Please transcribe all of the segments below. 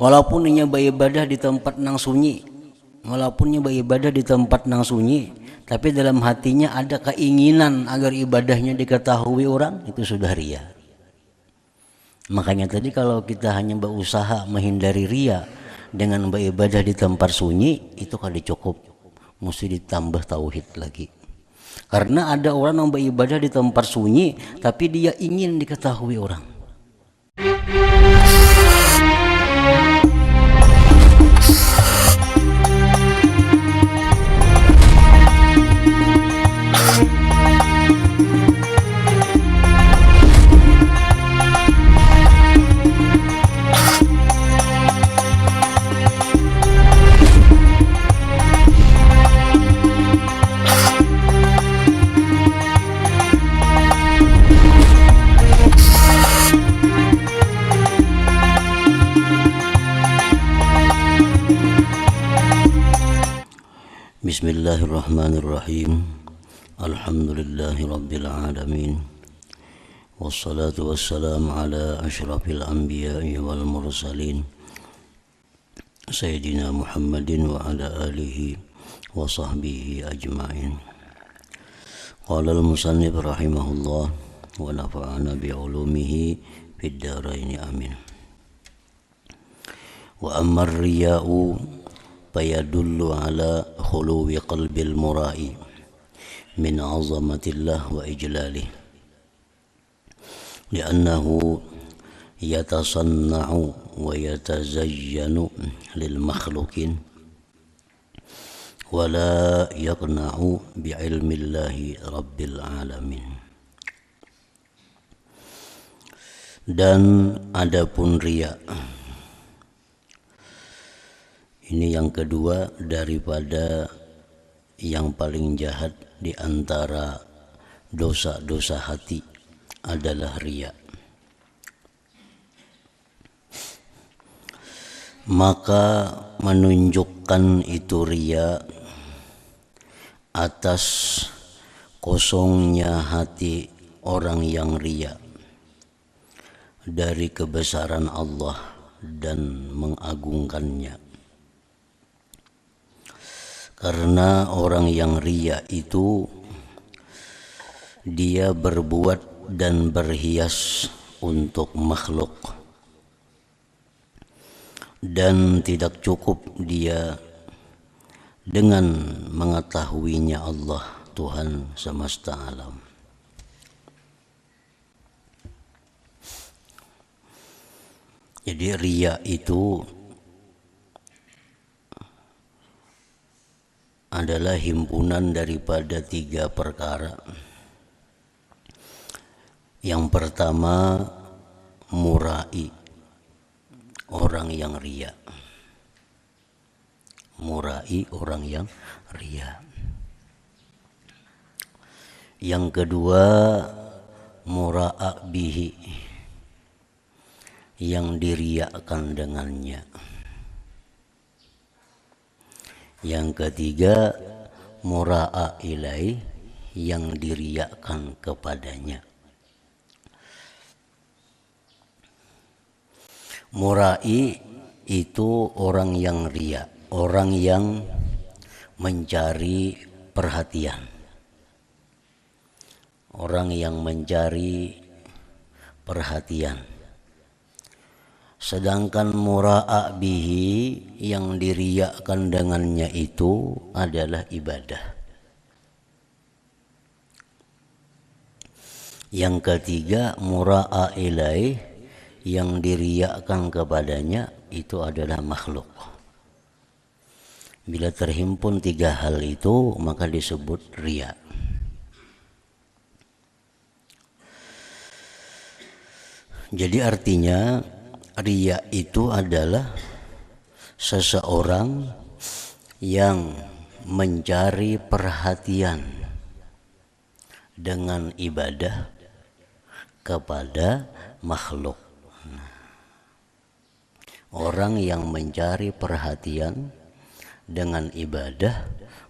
Walaupun nya beribadah di tempat nang sunyi, walaupun nya beribadah di tempat nang sunyi, tapi dalam hatinya ada keinginan agar ibadahnya diketahui orang, itu sudah ria. Makanya tadi kalau kita hanya berusaha menghindari ria dengan beribadah di tempat sunyi, itu kali cukup, mesti ditambah tauhid lagi. Karena ada orang yang beribadah di tempat sunyi tapi dia ingin diketahui orang. Bismillahirrahmanirrahim. Alhamdulillahi rabbil alamin. Wassalatu wassalamu ala asyrafil anbiya'i wal mursalin Sayyidina Muhammadin wa ala alihi wa sahbihi ajma'in. Qala al-musannif rahimahullah wa nafa'ana bi'ulumihi fid dharain amin. Wa amma ar-riya'u fayadullu ala khuluwi qalbil mura'i min azamatillah wa ijlalih li'annahu yatasanna'u wa yatazayyanu lil makhlukin wa la yaqna'u bi'ilmillahi rabbil alamin. Dan adapun riya, ini yang kedua daripada yang paling jahat di antara dosa-dosa hati adalah riya. Maka menunjukkan itu riya atas kosongnya hati orang yang riya dari kebesaran Allah dan mengagungkannya. Karena orang yang riya itu dia berbuat dan berhias untuk makhluk, dan tidak cukup dia dengan mengetahuinya Allah Tuhan semesta alam. Jadi riya itu adalah himpunan daripada 3 perkara. Yang pertama, murai, orang yang riya. Murai, orang yang riya. Yang kedua, mura'a bihi, yang diriakan dengannya. Yang ketiga, mura'a ilai, yang diriakan kepadanya. Murai itu orang yang riya, orang yang mencari perhatian, orang yang mencari perhatian. Sedangkan mura'a bihi, yang diriakan dengannya itu adalah ibadah. Yang ketiga, mura'a ilaih, yang diriakan kepadanya itu adalah makhluk. Bila terhimpun 3 hal itu, maka disebut riya. Jadi artinya riya itu adalah seseorang yang mencari perhatian dengan ibadah kepada makhluk. Orang yang mencari perhatian dengan ibadah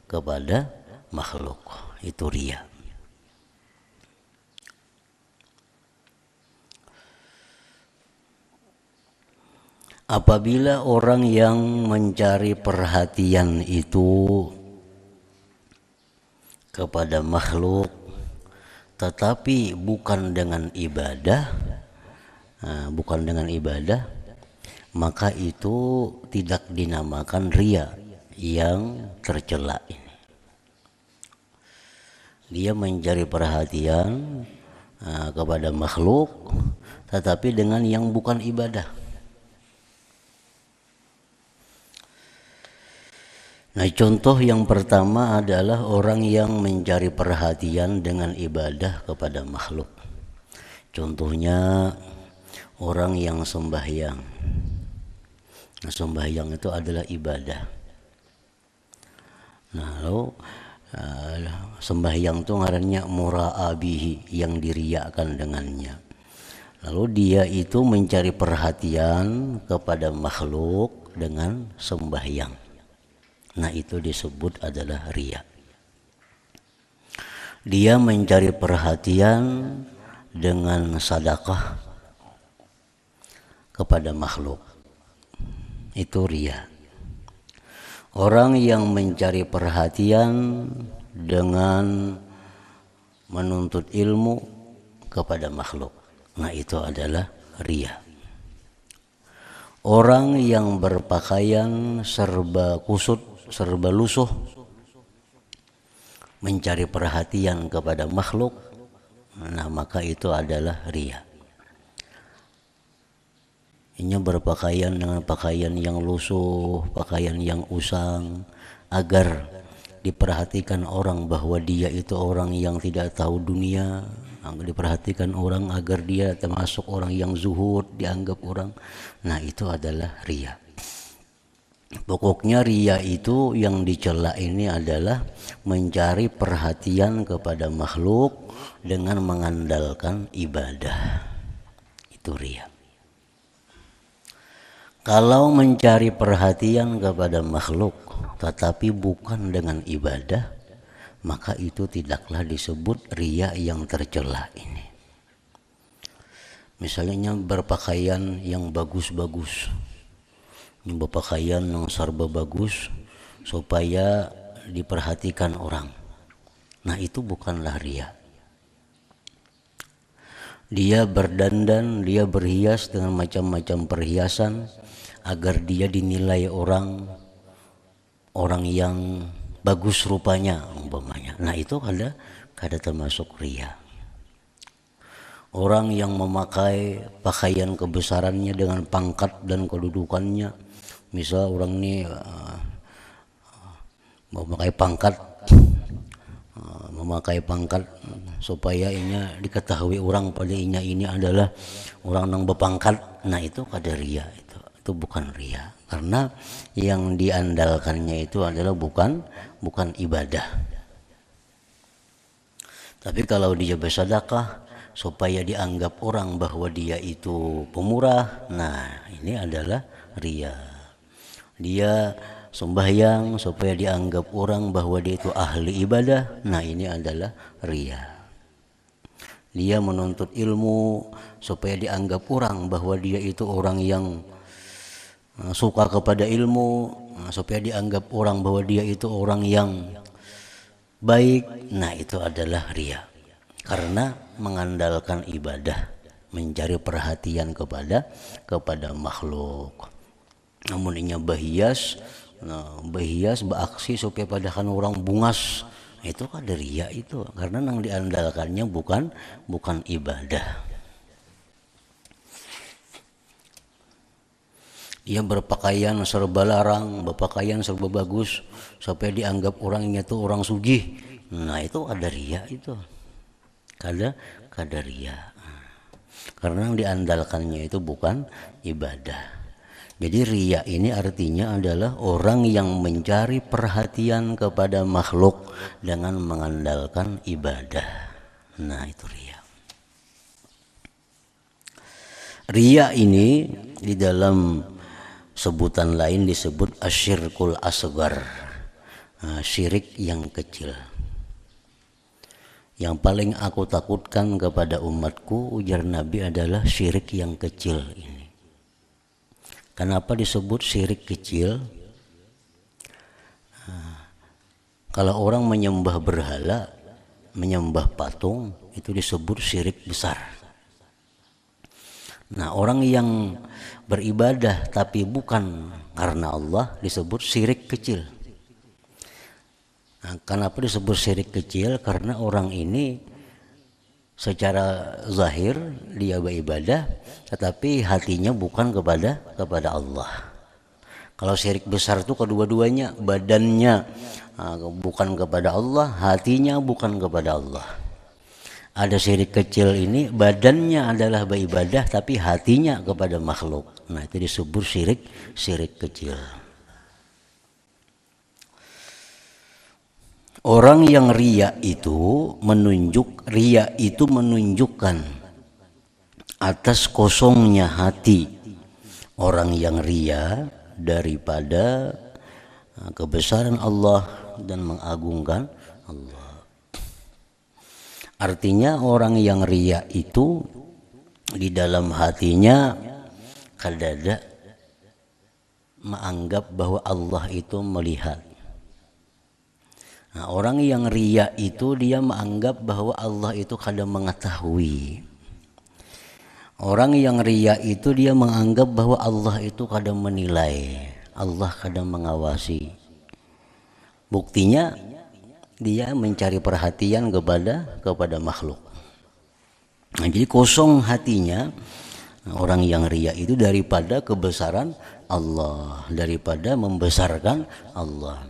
kepada makhluk, itu riya. Apabila orang yang mencari perhatian itu kepada makhluk tetapi bukan dengan ibadah, maka itu tidak dinamakan riya yang tercela ini. Dia mencari perhatian kepada makhluk tetapi dengan yang bukan ibadah. Nah, contoh yang pertama adalah orang yang mencari perhatian dengan ibadah kepada makhluk. Contohnya orang yang sembahyang. Nah, sembahyang itu adalah ibadah. Nah, lalu sembahyang itu ngarannya mura'abihi, yang diriakan dengannya. Lalu dia itu mencari perhatian kepada makhluk dengan sembahyang. Nah, itu disebut adalah riya. Dia mencari perhatian dengan sedekah kepada makhluk. Itu riya. Orang yang mencari perhatian dengan menuntut ilmu kepada makhluk. Nah, itu adalah riya. Orang yang berpakaian serba kusut, serba lusuh, mencari perhatian kepada makhluk, nah maka itu adalah riya. Ini berpakaian dengan pakaian yang lusuh, pakaian yang usang, agar diperhatikan orang bahwa dia itu orang yang tidak tahu dunia, diperhatikan orang agar dia termasuk orang yang zuhud, dianggap orang. Nah, itu adalah riya. Pokoknya riya itu yang dicela ini adalah mencari perhatian kepada makhluk dengan mengandalkan ibadah. Itu riya. Kalau mencari perhatian kepada makhluk tetapi bukan dengan ibadah, maka itu tidaklah disebut riya yang tercela ini. Misalnya berpakaian yang bagus-bagus, berpakaian yang serba bagus supaya diperhatikan orang. Nah, itu bukanlah riya. Dia berdandan, dia berhias dengan macam-macam perhiasan agar dia dinilai orang yang bagus rupanya umpamanya. Nah, itu kada termasuk riya. Orang yang memakai pakaian kebesarannya dengan pangkat dan kedudukannya, misal orang ini memakai pangkat supaya ini diketahui orang pada ini adalah orang yang berpangkat. Nah, itu kada riya, itu bukan riya, karena yang diandalkannya itu adalah bukan ibadah. Tapi kalau dia bersedekah supaya dianggap orang bahwa dia itu pemurah, nah ini adalah riya. Dia sembahyang supaya dianggap orang bahwa dia itu ahli ibadah, nah ini adalah riya. Dia menuntut ilmu supaya dianggap orang bahwa dia itu orang yang suka kepada ilmu, supaya dianggap orang bahwa dia itu orang yang baik. Nah, itu adalah riya, karena mengandalkan ibadah, mencari perhatian kepada makhluk. Namun ini berhias beraksi supaya padakan orang bungas, itu kada riya itu, karena yang diandalkannya bukan ibadah. Dia berpakaian serba larang, berpakaian serba bagus supaya dianggap orangnya itu orang sugih. Nah, itu ada riya itu. Kada riya. Karena yang diandalkannya itu bukan ibadah. Jadi riya ini artinya adalah orang yang mencari perhatian kepada makhluk dengan mengandalkan ibadah. Nah, itu riya. Riya ini di dalam sebutan lain disebut asyirkul asgar, syirik yang kecil. Yang paling aku takutkan kepada umatku, ujar Nabi, adalah syirik yang kecil ini. Kenapa disebut syirik kecil? Kalau orang menyembah berhala, menyembah patung, itu disebut syirik besar. Nah, orang yang beribadah tapi bukan karena Allah disebut syirik kecil. Nah, kenapa disebut syirik kecil? Karena orang ini secara zahir dia beribadah, tetapi hatinya bukan kepada Allah. Kalau syirik besar itu kedua-duanya, badannya bukan kepada Allah, hatinya bukan kepada Allah. Ada syirik kecil ini, badannya adalah beribadah tapi hatinya kepada makhluk. Nah, itu disebut syirik kecil. Orang yang riya itu menunjukkan atas kosongnya hati orang yang riya daripada kebesaran Allah dan mengagungkan Allah. Artinya orang yang riya itu di dalam hatinya kadada menganggap bahwa Allah itu melihat. Nah, orang yang riya itu dia menganggap bahwa Allah itu kadang mengetahui. Orang yang riya itu dia menganggap bahwa Allah itu kadang menilai, Allah kadang mengawasi. Buktinya dia mencari perhatian kepada makhluk. Nah, jadi kosong hatinya orang yang riya itu daripada kebesaran Allah, daripada membesarkan Allah.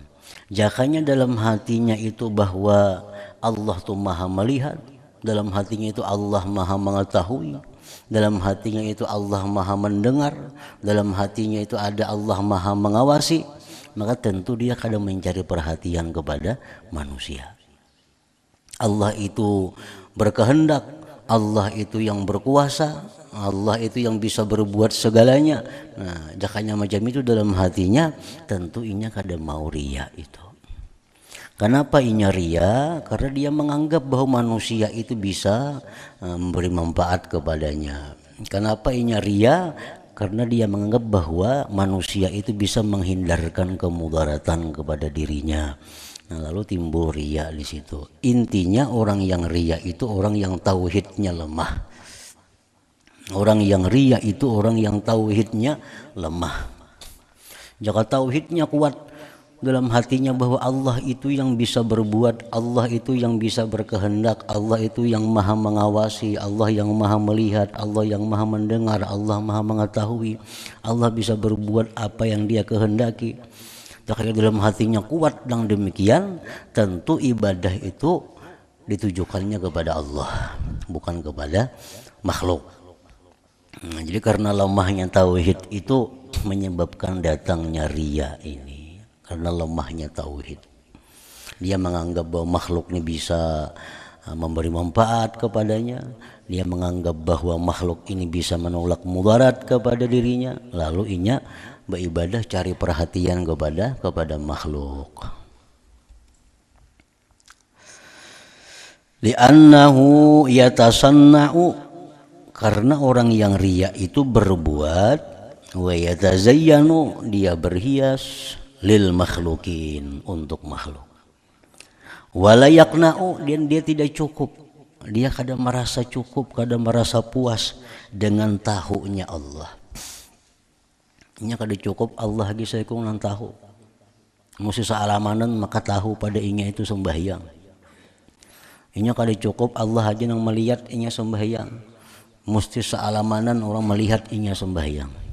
Jakanya dalam hatinya itu bahwa Allah itu maha melihat, dalam hatinya itu Allah maha mengetahui, dalam hatinya itu Allah maha mendengar, dalam hatinya itu ada Allah maha mengawasi, maka tentu dia kadang mencari perhatian kepada manusia. Allah itu berkehendak, Allah itu yang berkuasa, Allah itu yang bisa berbuat segalanya. Nah, jakanya macam itu dalam hatinya, tentu inya kada mau riya itu. Kenapa inya riya? Karena dia menganggap bahwa manusia itu bisa memberi manfaat kepadanya. Kenapa inya riya? Karena dia menganggap bahwa manusia itu bisa menghindarkan kemudaratan kepada dirinya. Nah, lalu timbul riya di situ. Intinya orang yang riya itu orang yang tauhidnya lemah. Orang yang riya itu orang yang tauhidnya lemah. Jika tauhidnya kuat dalam hatinya bahwa Allah itu yang bisa berbuat, Allah itu yang bisa berkehendak, Allah itu yang maha mengawasi, Allah yang maha melihat, Allah yang maha mendengar, Allah maha mengetahui, Allah bisa berbuat apa yang dia kehendaki. Jika dalam hatinya kuat dan demikian, tentu ibadah itu ditujukannya kepada Allah, bukan kepada makhluk. Nah, jadi karena lemahnya tauhid itu menyebabkan datangnya riya ini. Karena lemahnya tauhid, dia menganggap bahwa makhluk ini bisa memberi manfaat kepadanya, dia menganggap bahwa makhluk ini bisa menolak mudarat kepada dirinya, lalu inya beribadah cari perhatian kepada makhluk. Li'annahu yatasanna'u, karena orang yang riya itu berbuat, wa yatazayyanu, dia berhias, lil makhlukin, untuk makhluk. Wala yaqna'u, dan dia tidak cukup, dia kadang merasa cukup, kadang merasa puas dengan tahunya Allah. Nya kada cukup Allah lagi saya kung nang tahu, mesti sealamanan maka tahu pada inya itu sembahyang. Inya kada cukup Allah aja nang melihat inya sembahyang, mesti sealamanan orang melihat inya sembahyang.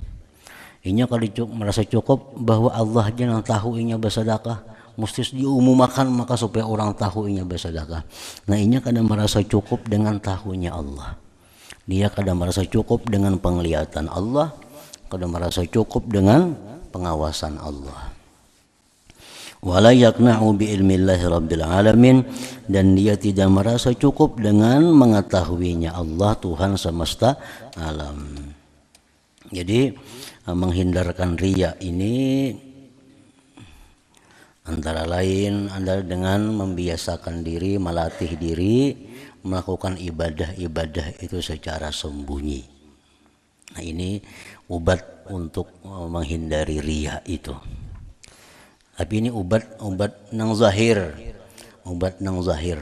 Inya kada cukup merasa cukup bahwa Allah aja nang tahu inya bersedekah, mesti diumumkan maka supaya orang tahu inya bersedekah. Nah, inya kada merasa cukup dengan tahunya Allah, dia kada merasa cukup dengan penglihatan Allah, kada merasa cukup dengan pengawasan Allah. Wala yaqna'u bi ilmillahi rabbil alamin, dan dia tidak merasa cukup dengan mengetahuinya Allah, Tuhan semesta alam. Jadi menghindarkan riya ini antara lain adalah dengan membiasakan diri, melatih diri melakukan ibadah-ibadah itu secara sembunyi. Nah, ini obat untuk menghindari riya itu. Tapi ini obat nang zahir, obat nang zahir.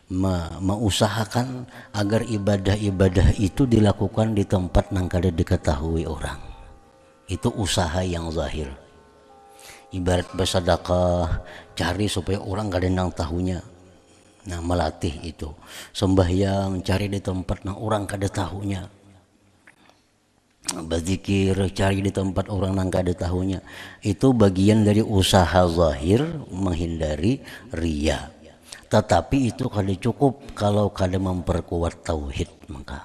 Mengusahakan agar ibadah-ibadah itu dilakukan di tempat nang kada diketahui orang. Itu usaha yang zahir. Ibarat bersedekah, cari supaya orang kada nang tahunya. Nah, melatih itu. Sembahyang, cari di tempat nang orang kada tahunya. Berzikir, cari di tempat orang nang kada tahunya. Itu bagian dari usaha zahir menghindari riya. Tetapi itu kada cukup kalau kada memperkuat tauhid. Maka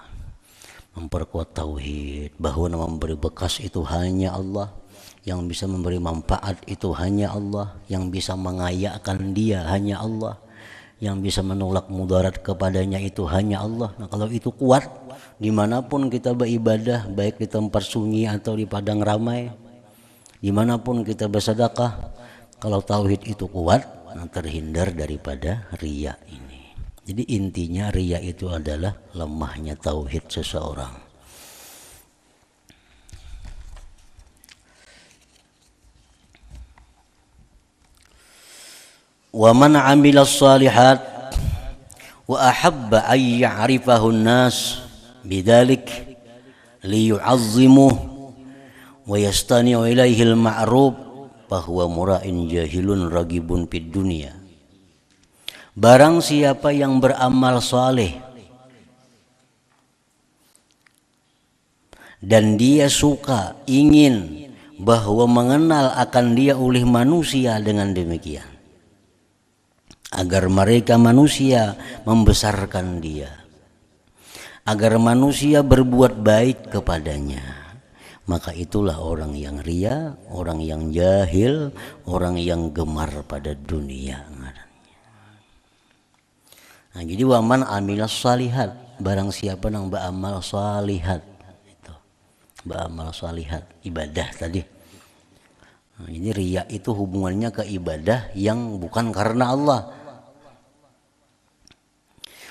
memperkuat tauhid bahwa memberi bekas itu hanya Allah, yang bisa memberi manfaat itu hanya Allah, yang bisa mengayakkan dia hanya Allah, yang bisa menolak mudarat kepadanya itu hanya Allah. Nah, kalau itu kuat, dimanapun kita beribadah, baik di tempat sunyi atau di padang ramai, dimanapun kita bersedekah, kalau tauhid itu kuat, terhindar daripada riya ini. Jadi intinya riya itu adalah lemahnya tauhid seseorang. Wa man 'amila shalihat wa ahabba ay ya'rifahu an-nas bidzalik liyu'azzimuhu wa yastani'u ilaihi al-ma'ruf bahwa mura'in jahilun ragibun fid dunia. Barang siapa yang beramal saleh dan dia suka, ingin bahwa mengenal akan dia oleh manusia dengan demikian, agar mereka manusia membesarkan dia, agar manusia berbuat baik kepadanya, maka itulah orang yang riya, orang yang jahil, orang yang gemar pada dunia. Nah, jadi waman amilas salihat, barang siapa yang beramal salihat, itu beramal salihat, ibadah tadi. Nah, jadi riya itu hubungannya ke ibadah yang bukan karena Allah.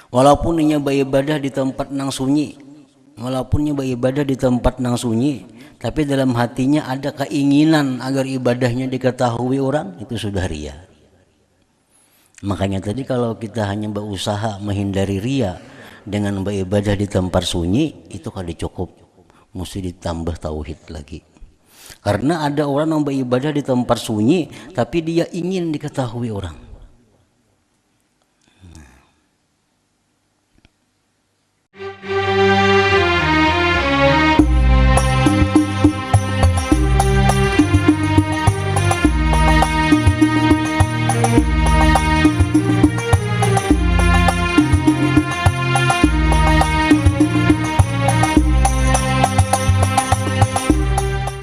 Walaupun ia beribadah di tempat nang sunyi, walaupun ia beribadah di tempat nang sunyi, tapi dalam hatinya ada keinginan agar ibadahnya diketahui orang, itu sudah riya. Makanya tadi kalau kita hanya berusaha menghindari riya dengan beribadah di tempat sunyi, itu kada cukup, mesti ditambah tauhid lagi. Karena ada orang yang beribadah di tempat sunyi tapi dia ingin diketahui orang.